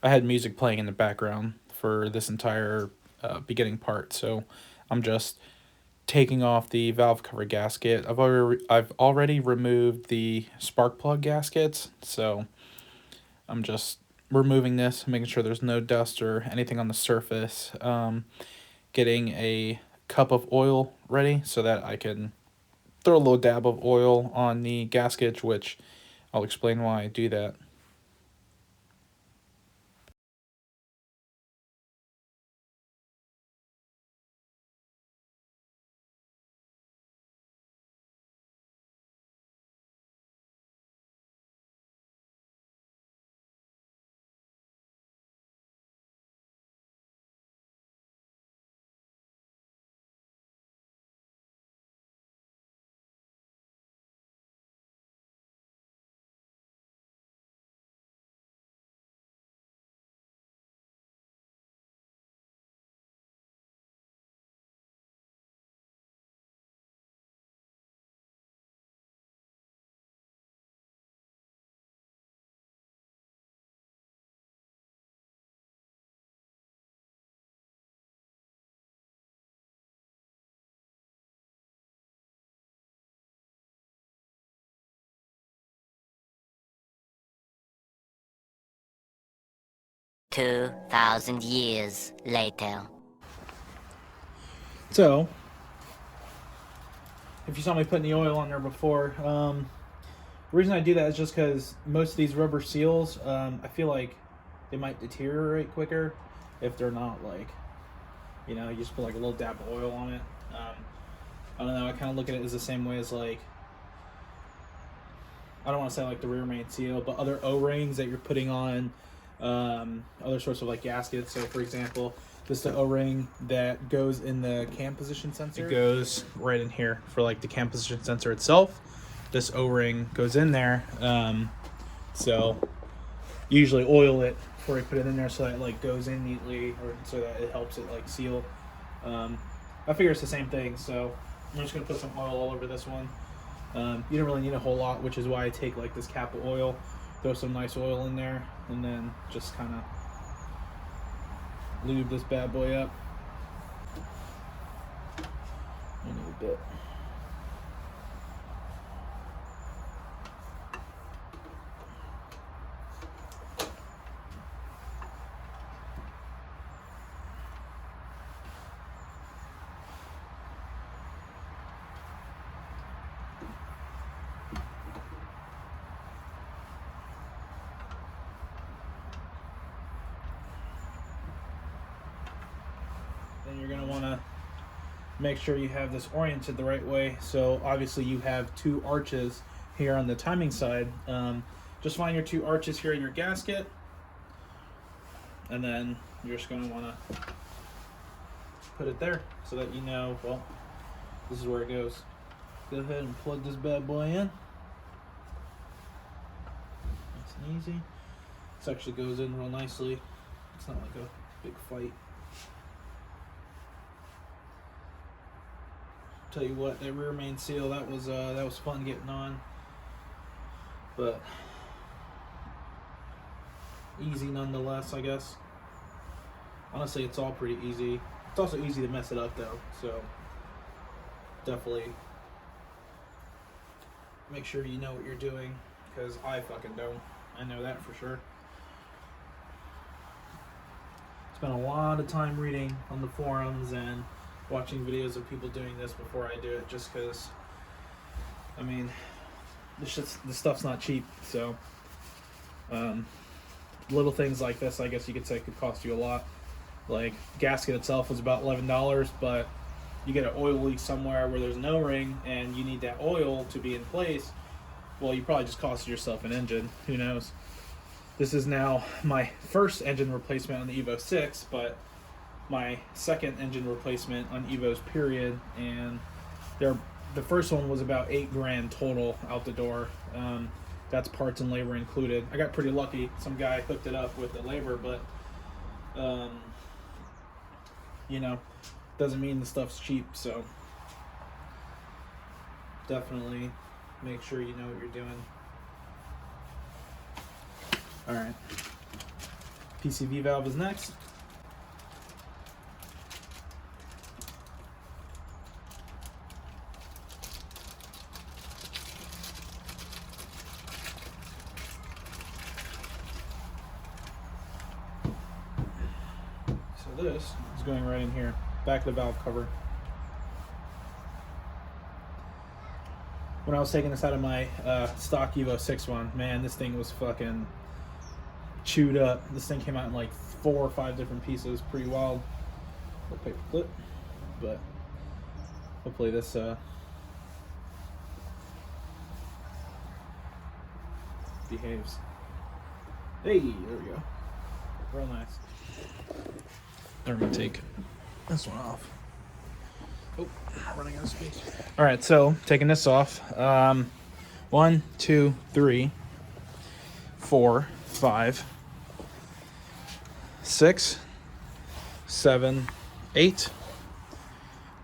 I had music playing in the background for this entire beginning part, so I'm just taking off the valve cover gasket. I've already removed the spark plug gaskets, so I'm just removing this, making sure there's no dust or anything on the surface. Getting a cup of oil ready so that I can throw a little dab of oil on the gasket, which I'll explain why I do that. 2,000 years later. So, if you saw me putting the oil on there before, the reason I do that is just because most of these rubber seals, I feel like they might deteriorate quicker if they're not like, you just put like a little dab of oil on it. I don't know. I kind of look at it as the same way as like, I don't want to say like the rear main seal, but other O-rings that you're putting on other sorts of like gaskets. So, for example, this is the O-ring that goes in the cam position sensor. It goes right in here for like the cam position sensor itself. This O-ring goes in there. So usually oil it before you put it in there so that it like goes in neatly, or so that it helps it like seal. I figure it's the same thing. So I'm just gonna put some oil all over this one. You don't really need a whole lot, which is why I take like this cap of oil, throw some nice oil in there, and then just kind of lube this bad boy up a little bit. Then you're going to want to make sure you have this oriented the right way. So obviously you have two arches here on the timing side. Just find your two arches here in your gasket, and then you're just going to want to put it there so that you know, well, this is where it goes. Go ahead and plug this bad boy in. Nice and easy. This actually goes in real nicely. It's not like a big fight. Tell you what, that rear main seal, that was fun getting on, but easy nonetheless, I guess. Honestly, it's all pretty easy. It's also easy to mess it up though, so definitely make sure you know what you're doing, because I fucking don't. I know that for sure. Spent a lot of time reading on the forums and watching videos of people doing this before I do it, just because, I mean, this stuff's not cheap, so little things like this, I guess you could say, could cost you a lot. Like, gasket itself was about $11, but you get an oil leak somewhere where there's no ring and you need that oil to be in place, well, you probably just costed yourself an engine. Who knows? This is now my first engine replacement on the Evo 6, but my second engine replacement on Evos period, and the first one was about $8,000 total out the door. That's parts and labor included. I got pretty lucky. Some guy hooked it up with the labor, but um, doesn't mean the stuff's cheap. So definitely make sure you know what you're doing. All right. PCV valve is next. So this is going right in here, back of the valve cover. When I was taking this out of my stock Evo 6 one, man, this thing was fucking chewed up. This thing came out in like 4 or 5 different pieces. Pretty wild. Little paper clip, but hopefully this behaves. Hey, there we go. Real nice. Then we're gonna take this one off. Oh, running out of space. All right, so taking this off. 1, 2, 3, 4, 5, 6, 7, 8,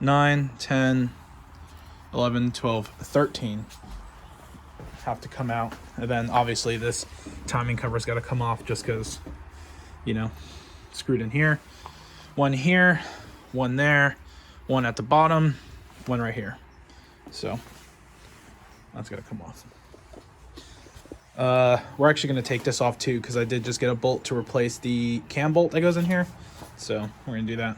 9, 10, 11, 12, 13 have to come out. And then obviously this timing cover's got to come off just because, you know, screwed in here. One here, one there, one at the bottom, one right here. So that's got to come off. We're actually going to take this off too because I did just get a bolt to replace the cam bolt that goes in here. So we're going to do that.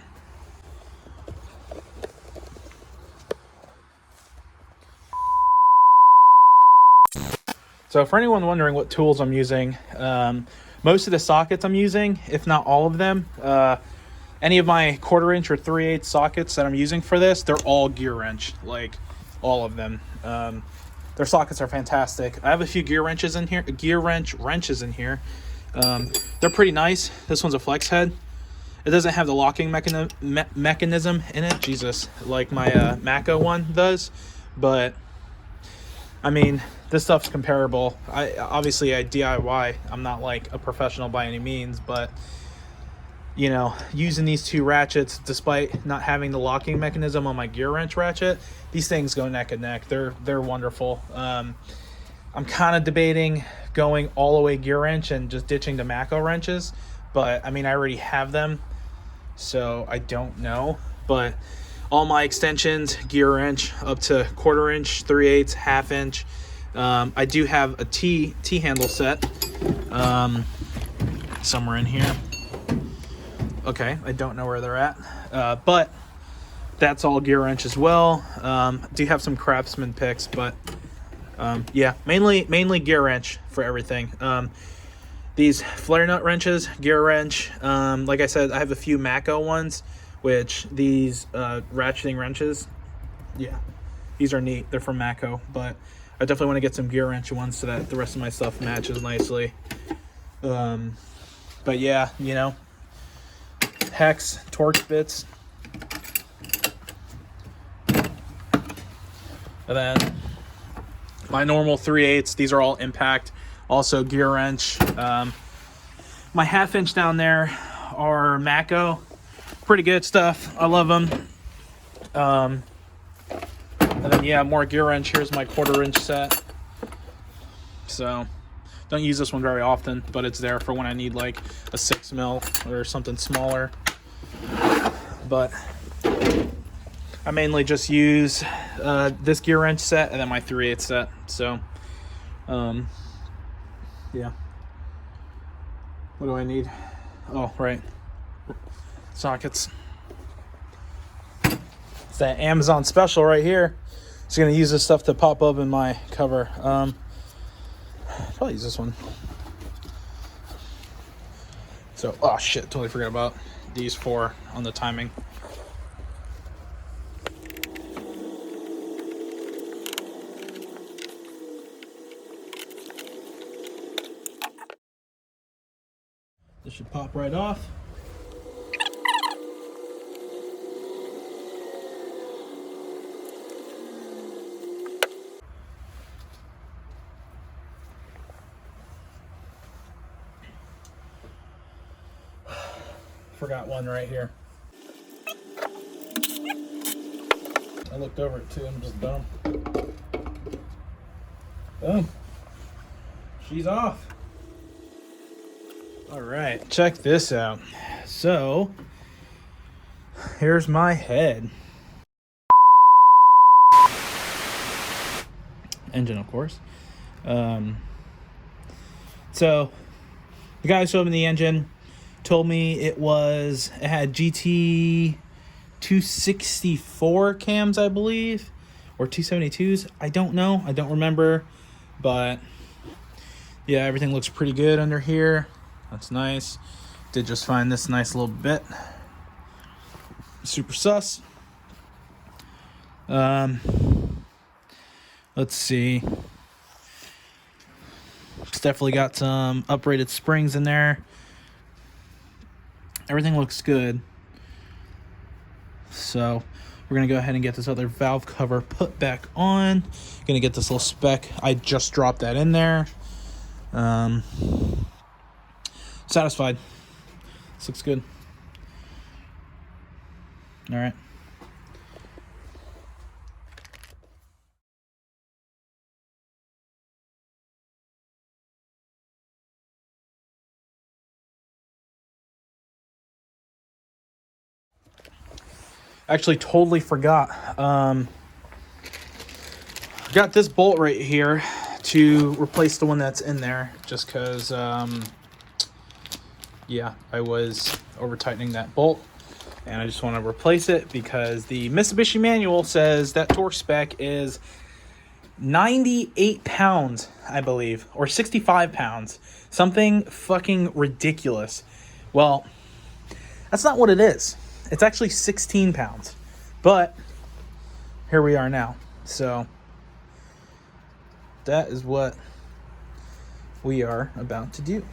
So for anyone wondering what tools I'm using, most of the sockets I'm using, if not all of them, any of my 1/4 inch or 3/8 sockets that I'm using for this, they're all gear wrench, like all of them. Their sockets are fantastic. I have a few gear wrenches in here. They're pretty nice. This one's a flex head. It doesn't have the locking mechanism in it, Jesus, like my Mako one does. But I mean, this stuff's comparable. I DIY. I'm not like a professional by any means, but you know, using these 2 ratchets, despite not having the locking mechanism on my gear wrench ratchet, these things go neck and neck. They're wonderful. I'm kind of debating going all the way gear wrench and just ditching the Mako wrenches, but I mean, I already have them, so I don't know. But all my extensions, gear wrench up to 1/4 inch, 3/8, 1/2 inch. I do have a T handle set somewhere in here. Okay, I don't know where they're at, but that's all gear wrench as well. Do have some Craftsman picks, but yeah, mainly gear wrench for everything. These flare nut wrenches, gear wrench. Like I said, I have a few Mako ones, which these ratcheting wrenches, yeah, these are neat. They're from Mako, but I definitely want to get some gear wrench ones so that the rest of my stuff matches nicely. But yeah, you know, hex, Torx bits. And then my normal 3/8, these are all impact, also gear wrench. My 1/2 inch down there are Mako, pretty good stuff. I love them. And then yeah, more gear wrench. Here's my 1/4 inch set. So don't use this one very often, but it's there for when I need like a 6 mil or something smaller. But I mainly just use this gear wrench set and then my 3/8 set. So yeah. What do I need? Oh, right. Sockets. It's that Amazon special right here. Just gonna use this stuff to pop up in my cover. Probably use this one. So, oh shit, totally forgot about these 4 on the timing. This should pop right off. Forgot one right here. I looked over it too. I'm just dumb. Boom. She's off. All right, check this out. So here's my head. Engine, of course. So the guy who showed me the engine told me it had GT 264 cams, I believe, or 272s. I don't know. I don't remember. But yeah, everything looks pretty good under here. That's nice. Did just find this nice little bit. Super sus. Let's see. It's definitely got some uprated springs in there. Everything looks good. So we're going to go ahead and get this other valve cover put back on. Going to get this little spec. I just dropped that in there. Satisfied. This looks good. All right. Actually, totally forgot. Got this bolt right here to replace the one that's in there, just because, yeah, I was over tightening that bolt, and I just want to replace it because the Mitsubishi manual says that torque spec is 98 pounds, I believe, or 65 pounds. Something fucking ridiculous. Well, that's not what it is. It's actually 16 pounds. But here we are now. So that is what we are about to do.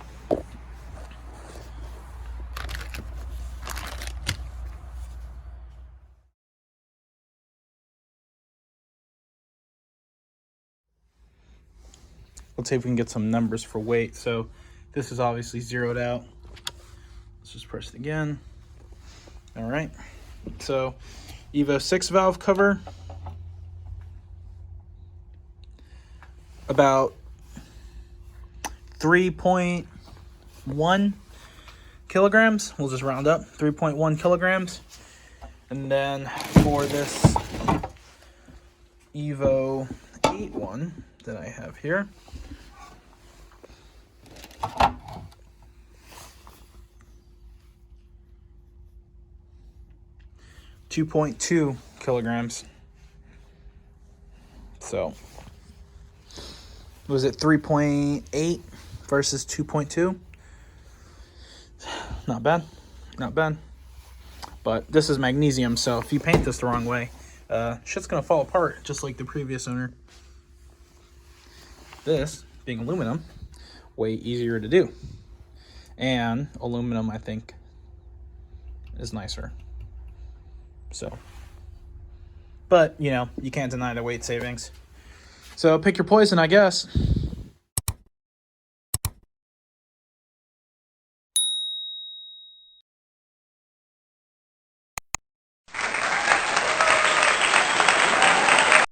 Let's see if we can get some numbers for weight. So this is obviously zeroed out. Let's just press it again. All right. So Evo 6 valve cover. About 3.1 kilograms. We'll just round up. 3.1 kilograms. And then for this Evo 8 one that I have here, .2 kilograms. So was it 3.8 versus 2.2? Not bad. Not bad. But this is magnesium, so if you paint this the wrong way, shit's gonna fall apart just like the previous owner. This, being aluminum, way easier to do. And aluminum, I think, is nicer. So, but, you know, you can't deny the weight savings. So pick your poison, I guess.